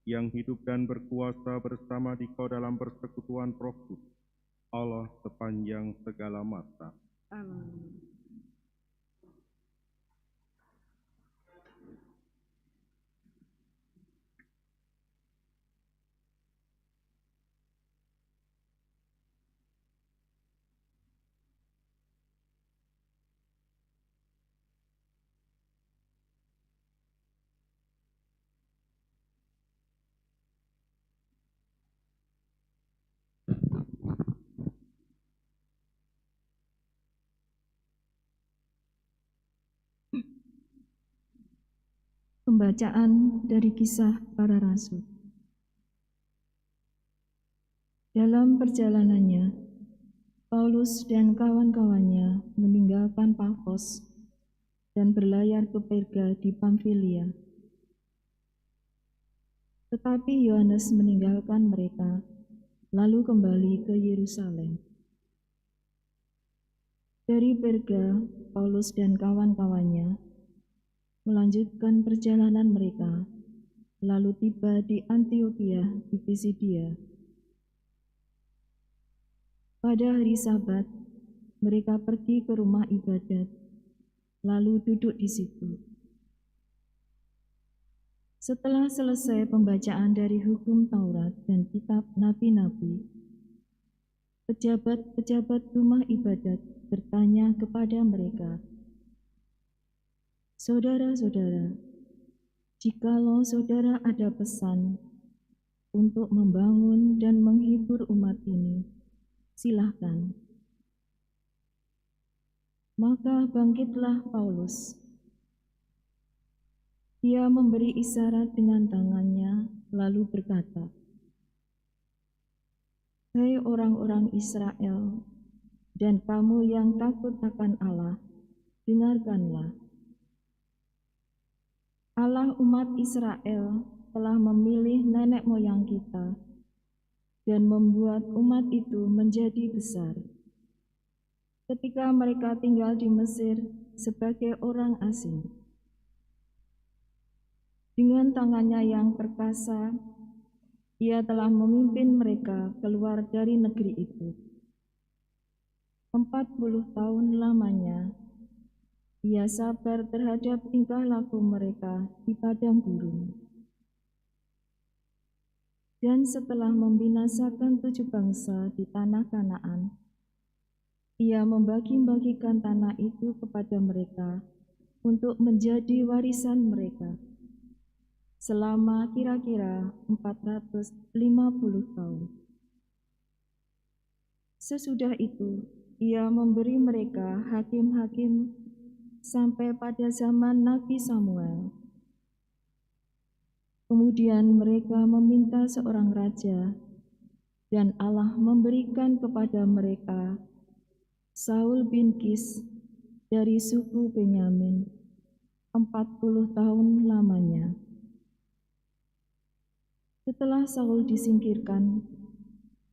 yang hidup dan berkuasa bersama Dikau dalam persekutuan Roh Kudus, Allah sepanjang segala masa. Amin. Pembacaan dari Kisah Para Rasul. Dalam perjalanannya, Paulus dan kawan-kawannya meninggalkan Pafos dan berlayar ke Perga di Pamfilia. Tetapi Yohanes meninggalkan mereka, lalu kembali ke Yerusalem. Dari Perga, Paulus dan kawan-kawannya melanjutkan perjalanan mereka, lalu tiba di Antiokhia di Pisidia. Pada hari Sabat, mereka pergi ke rumah ibadat, lalu duduk di situ. Setelah selesai pembacaan dari hukum Taurat dan kitab nabi-nabi, pejabat-pejabat rumah ibadat bertanya kepada mereka, "Saudara-saudara, jikalau saudara ada pesan untuk membangun dan menghibur umat ini, silahkan." Maka bangkitlah Paulus. Dia memberi isyarat dengan tangannya, lalu berkata, "Hai orang-orang Israel, dan kamu yang takut akan Allah, dengarkanlah. Allah umat Israel telah memilih nenek moyang kita dan membuat umat itu menjadi besar. Ketika mereka tinggal di Mesir sebagai orang asing, dengan tangannya yang perkasa, Ia telah memimpin mereka keluar dari negeri itu. 40 tahun lamanya, Ia sabar terhadap tingkah laku mereka di padang gurun. Dan setelah membinasakan 7 bangsa di tanah Kanaan, Ia membagi-bagikan tanah itu kepada mereka untuk menjadi warisan mereka selama kira-kira 450 tahun. Sesudah itu, Ia memberi mereka hakim-hakim sampai pada zaman Nabi Samuel. Kemudian mereka meminta seorang raja, dan Allah memberikan kepada mereka Saul bin Kis dari suku Benyamin 40 tahun lamanya. Setelah Saul disingkirkan,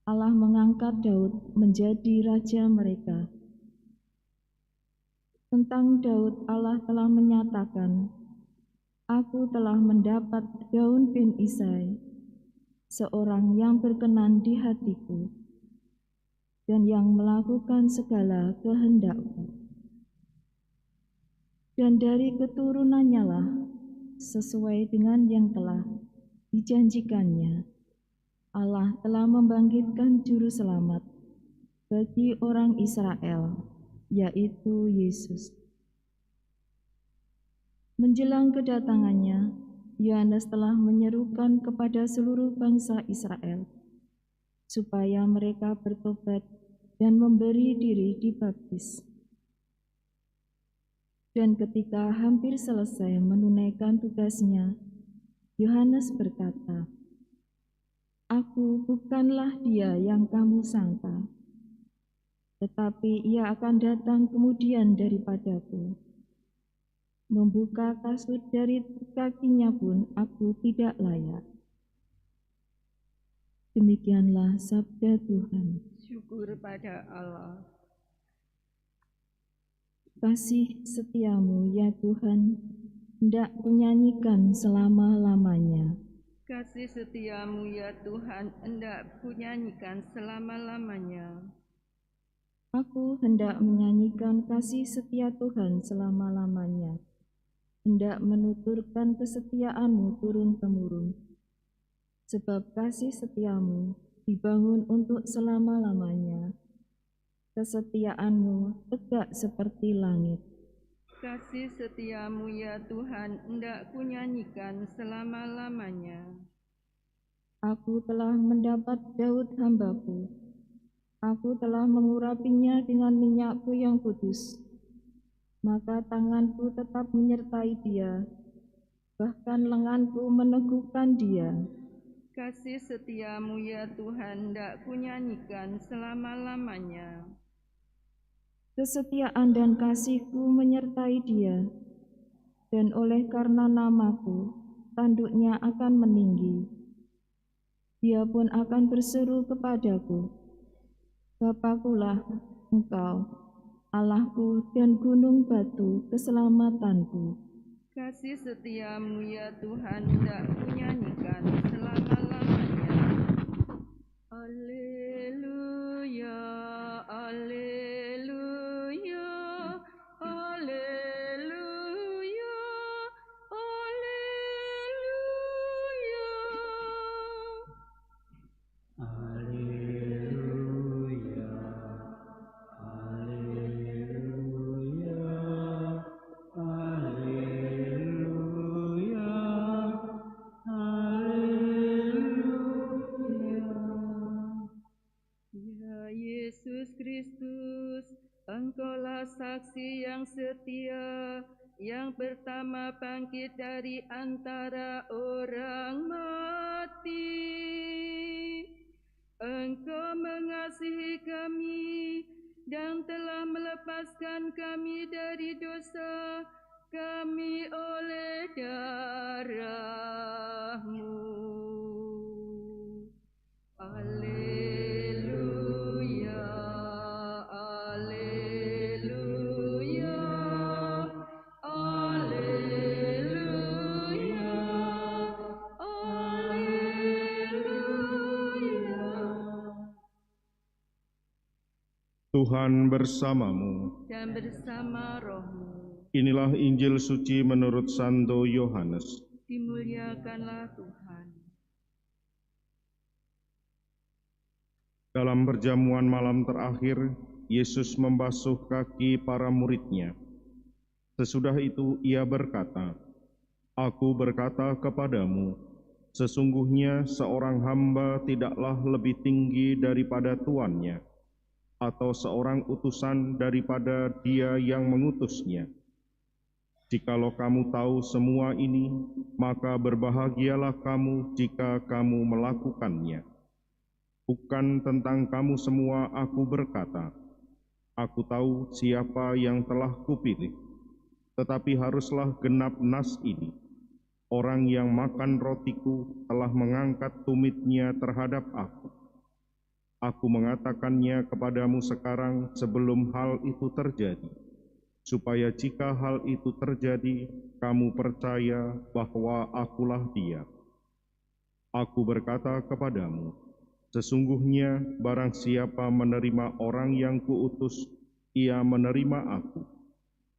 Allah mengangkat Daud menjadi raja mereka. Tentang Daud, Allah telah menyatakan, "Aku telah mendapat Daud bin Isai, seorang yang berkenan di hatiku, dan yang melakukan segala kehendakku." Dan dari keturunannya lah, sesuai dengan yang telah dijanjikannya, Allah telah membangkitkan juru selamat bagi orang Israel, yaitu Yesus. Menjelang kedatangannya, Yohanes telah menyerukan kepada seluruh bangsa Israel supaya mereka bertobat dan memberi diri dibaptis. Dan ketika hampir selesai menunaikan tugasnya, Yohanes berkata, "Aku bukanlah Dia yang kamu sangka, tetapi Ia akan datang kemudian daripadaku. Membuka kasut dari kakinya pun aku tidak layak." Demikianlah sabda Tuhan. Syukur pada Allah. Kasih setiamu ya Tuhan, hendak kunyanyikan selama-lamanya. Kasih setiamu ya Tuhan, hendak kunyanyikan selama-lamanya. Aku hendak menyanyikan kasih setia Tuhan selama-lamanya, hendak menuturkan kesetiaan-Mu turun-temurun. Sebab kasih setiamu dibangun untuk selama-lamanya, kesetiaan-Mu tegak seperti langit. Kasih setiamu ya Tuhan, hendak kunyanyikan selama-lamanya. Aku telah mendapat Daud hambaku, aku telah mengurapinya dengan minyakku yang kudus. Maka tanganku tetap menyertai dia, bahkan lenganku meneguhkan dia. Kasih setiamu ya Tuhan, hendak kunyanyikan selama-lamanya. Kesetiaan dan kasih-Ku menyertai dia, dan oleh karena namaku, tanduknya akan meninggi. Dia pun akan berseru kepadaku, Bapakulah Engkau, Allahku dan gunung batu keselamatanku. Kasih setiamu ya Tuhan, hendak kunyanyikan selama-lamanya. Alleluia, alleluia, alleluia, alleluia. Alleluia, alleluia, alleluia, alleluia. Ya Yesus Kristus, Engkaulah saksi yang setia, yang pertama bangkit dari antara orang mati. Engkau mengasihi kami dan telah melepaskan kami dari dosa kami oleh darah-Mu. Alleluia, alleluia, alleluia, alleluia. Tuhan bersamamu. Dan bersama rohmu, Inilah Injil suci menurut Santo Yohanes. dimuliakanlah Tuhan. Dalam perjamuan malam terakhir, Yesus membasuh kaki para murid-Nya. Sesudah itu ia berkata, Aku berkata kepadamu, sesungguhnya seorang hamba tidaklah lebih tinggi daripada tuannya, atau seorang utusan daripada dia yang mengutusnya. Jikalau kamu tahu semua ini, maka berbahagialah kamu jika kamu melakukannya. Bukan tentang kamu semua aku berkata, aku tahu siapa yang telah kupilih, tetapi haruslah genap nas ini. Orang yang makan rotiku telah mengangkat tumitnya terhadap aku. Aku mengatakannya kepadamu sekarang sebelum hal itu terjadi, supaya jika hal itu terjadi, kamu percaya bahwa akulah Dia. Aku berkata kepadamu, sesungguhnya barang siapa menerima orang yang kuutus, ia menerima aku.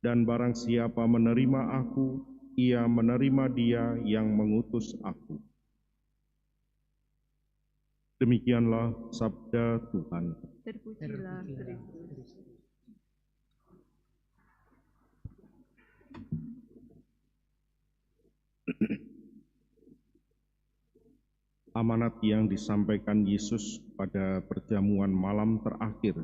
Dan barang siapa menerima aku, ia menerima Dia yang mengutus aku. Demikianlah sabda Tuhan. Terpujilah Kristus. Amanat yang disampaikan Yesus pada perjamuan malam terakhir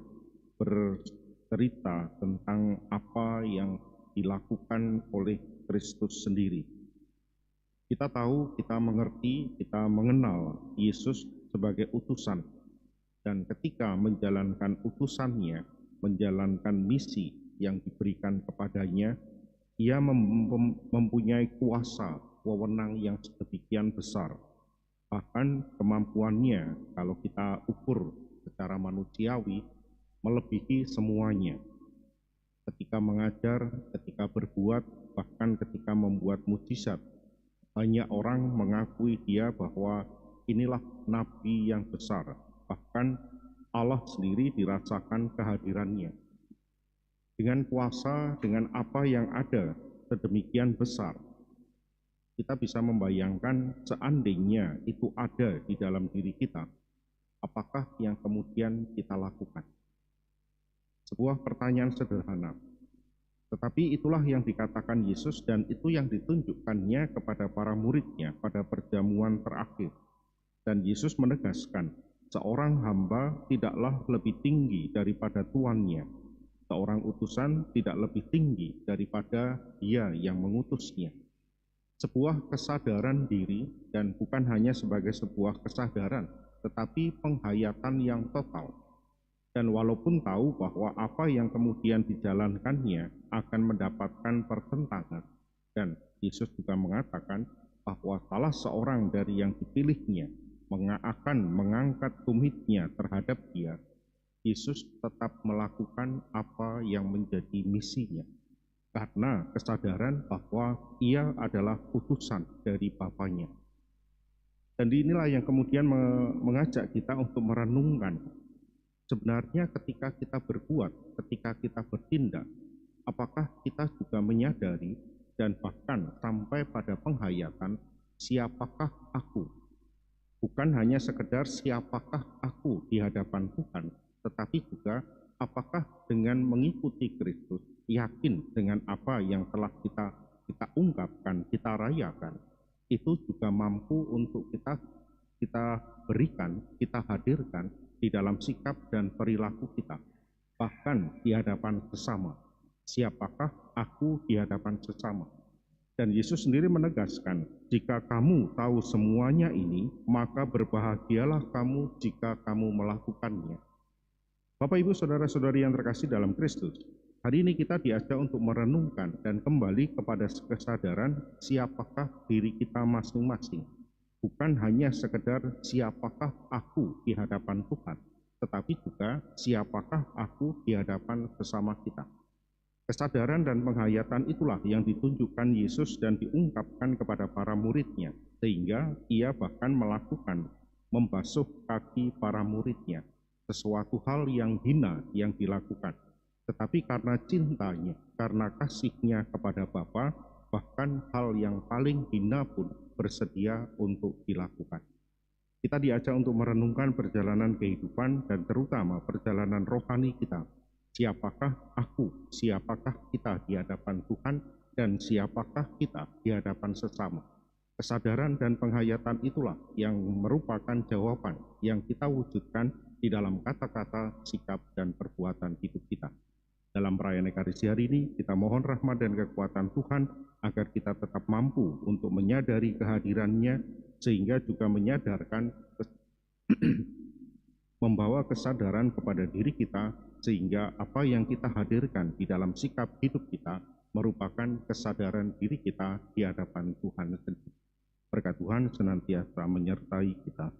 bercerita tentang apa yang dilakukan oleh Kristus sendiri. Kita tahu, kita mengerti, kita mengenal Yesus sebagai utusan. Dan ketika menjalankan utusannya, menjalankan misi yang diberikan kepadanya, ia mempunyai kuasa, wewenang yang sedemikian besar. Bahkan kemampuannya, kalau kita ukur secara manusiawi, melebihi semuanya. Ketika mengajar, ketika berbuat, bahkan ketika membuat mukjizat, Banyak orang mengakui dia bahwa inilah nabi yang besar. Bahkan Allah sendiri dirasakan kehadirannya. Dengan kuasa, dengan apa yang ada sedemikian besar, kita bisa membayangkan seandainya itu ada di dalam diri kita, apakah yang kemudian kita lakukan? Sebuah pertanyaan sederhana. Tetapi itulah yang dikatakan Yesus dan itu yang ditunjukkannya kepada para muridnya pada perjamuan terakhir. Dan Yesus menegaskan, seorang hamba tidaklah lebih tinggi daripada tuannya. Seorang utusan tidak lebih tinggi daripada dia yang mengutusnya. Sebuah kesadaran diri dan bukan hanya sebagai sebuah kesadaran, tetapi penghayatan yang total. Dan walaupun tahu bahwa apa yang kemudian dijalankannya akan mendapatkan pertentangan, dan Yesus juga mengatakan bahwa salah seorang dari yang dipilihnya akan mengangkat tumitnya terhadap dia, Yesus tetap melakukan apa yang menjadi misinya, karena kesadaran bahwa ia adalah utusan dari Bapanya. Dan inilah yang kemudian mengajak kita untuk merenungkan, sebenarnya ketika kita berbuat, ketika kita bertindak, apakah kita juga menyadari dan bahkan sampai pada penghayatan, siapakah aku? Bukan hanya sekedar siapakah aku di hadapan Tuhan, tetapi juga apakah dengan mengikuti Kristus, yakin dengan apa yang telah kita ungkapkan, kita rayakan, itu juga mampu untuk kita berikan, kita hadirkan di dalam sikap dan perilaku kita, bahkan di hadapan sesama. Siapakah aku di hadapan sesama? Dan Yesus sendiri menegaskan, jika kamu tahu semuanya ini, maka berbahagialah kamu jika kamu melakukannya. Bapak, Ibu, Saudara-saudari yang terkasih dalam Kristus, hari ini kita diajak untuk merenungkan dan kembali kepada kesadaran siapakah diri kita masing-masing. Bukan hanya sekedar siapakah aku di hadapan Tuhan, tetapi juga siapakah aku di hadapan sesama kita. Kesadaran dan penghayatan itulah yang ditunjukkan Yesus dan diungkapkan kepada para muridnya, sehingga ia bahkan membasuh kaki para muridnya, sesuatu hal yang hina yang dilakukan. Tetapi karena cintanya, karena kasihnya kepada Bapa, bahkan hal yang paling hina pun bersedia untuk dilakukan. Kita diajak untuk merenungkan perjalanan kehidupan dan terutama perjalanan rohani kita. Siapakah aku, siapakah kita di hadapan Tuhan, dan siapakah kita di hadapan sesama. Kesadaran dan penghayatan itulah yang merupakan jawaban yang kita wujudkan di dalam kata-kata, sikap, dan perbuatan hidup kita. Dalam perayaan Ekaristi hari ini, kita mohon rahmat dan kekuatan Tuhan agar kita tetap mampu untuk menyadari kehadirannya, sehingga juga menyadarkan, membawa kesadaran kepada diri kita, sehingga apa yang kita hadirkan di dalam sikap hidup kita merupakan kesadaran diri kita di hadapan Tuhan sendiri. Berkat Tuhan senantiasa menyertai kita.